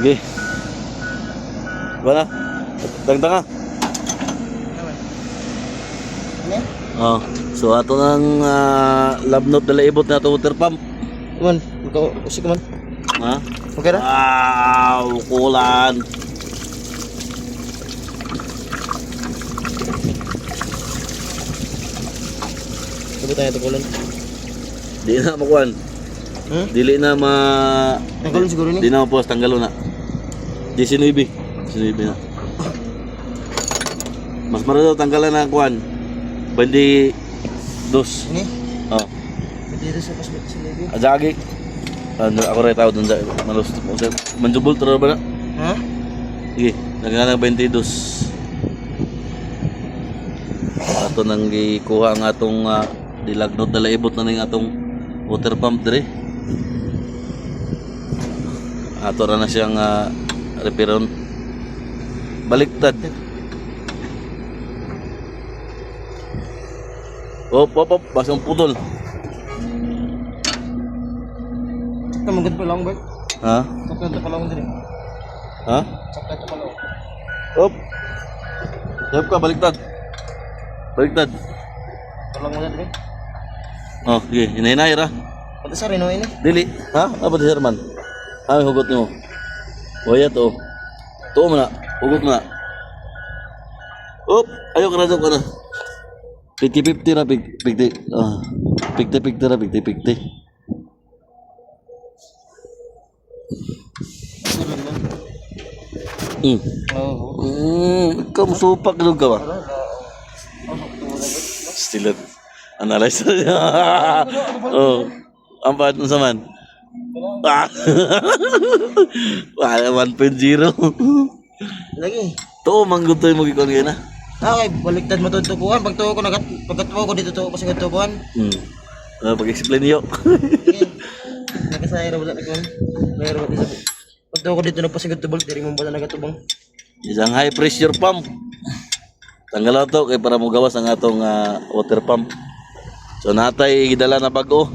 Okay. Mana? Tang-tanga. Ano? Oh, so ato nang love note dala ibot na to water pump. Man, ikaw usik man. Ha? Okay ra? Wow, kulan. Sabi tayo tukulan. Di na makuan. Dili na Tanggalon siguro ni. Di na mapos tanggalo na. 19 na. Mas marado tanggalan na kuan. Bandi dos. Ini. Oh. Dito sa pas sa lobby. Ajagi. Ano ako rin tao dun sa malus. Manjubol tara ba na? Ha? Sige, nagana 22. Ato nang gikuha ang atong dilagnod dala ibot na ning atong water pump dire. Ato ra na siyang reparon. Baliktad. Op, basang putol. Kamagad pa lang ba? Ha? Sakto pa lang din. Ha? Sakto pa lang. Op. Siap ka, baliktad. Baliktad. Palang mo din. Oh, sige, hinahinay ra. Pati sa reno ini. Dili. Ha? Apa di Herman? Ay, hugot nimo. Oya to. Tuo mo na. Hugot mo na. Op, ayo ka na dyan ka na. 50-50 na, 50. 50-50 na, 50-50. Ikaw masupak ka ka ba? Still analyze niya. Oh, ang pahat mo saman. Wala 1.0. Lagi. To manggod tayo magikon ngayon na. Okay, baliktad mo tutukuan. Pagtuo ko pagkatuo ko dito tuo ko sa tukuan. Pag-explain niyo. Nakasayra wala nagkuan. Mayro ba dito. Pagtuo ko dito nagpasigod tubol diri mo ba nagatubang. Isang high pressure pump. Tanggal to kay para mo gawas ang atong water pump. So natay gidala na bago.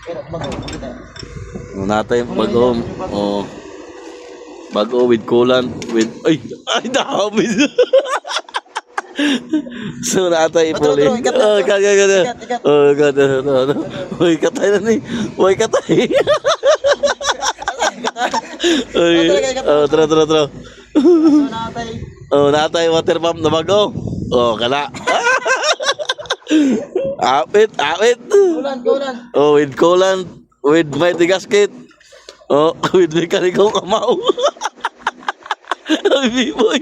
Pero bago kita. Natay bago. Oh. Bago with coolant with ay dami. So natay puli. Oh, kaya. Oh, kaya. Hoy, katay na ni. Hoy, katay. Tara. So natay. Oh, natay water pump na bago. Oh, kala. Apit. Kulan. Oh, with coolant, with mighty gasket. Oh, with mechanical kamaw. Ay, boy.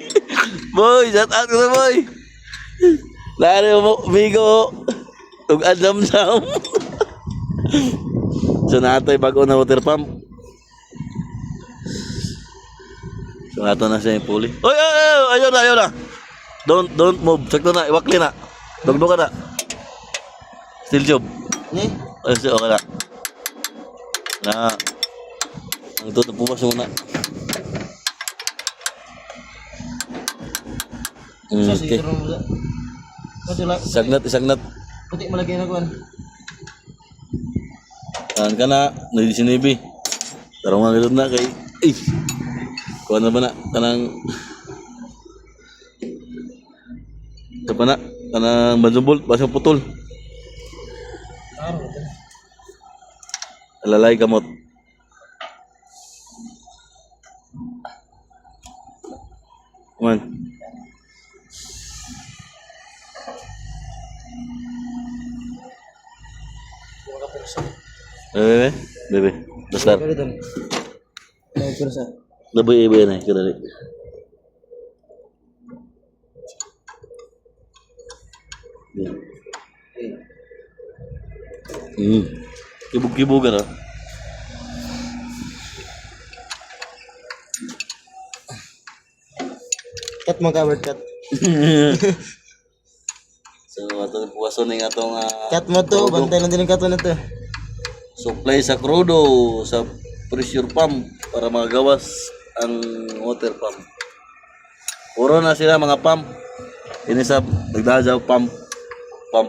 Boy, shout out ko na, boy. Lari mo, Migo. Ug adam-dam. So, natay bago na water pump. So, nato na siya yung puli. Oy, ayaw na. Don't move. Sakto na, iwakli na. Dugdo ka na. Still job. Ni. Ay, okay na. Ang ito, napumas muna. Okay. Isagnat. Puti malagay na kuan. Kan ka na, nagdisinibi. Tarong nga gano'n na kay... Ay! Kuha na ba na? Kanang... Ito pa na. Kanang banjumbol, basang putol. Alalay gamot. Come on. Bebe. Besar. Lebih ibu nih kita lihat. Kibuk-kibuk kan? Cut mo ka word cut. So atong puwaso ning atong Cut mo to, bantay lang din ang cut na to. supply sa crudo sa pressure pump para magawas ang water pump. Puro na sila mga pump. Ini sa nagdajaw pump. Pam.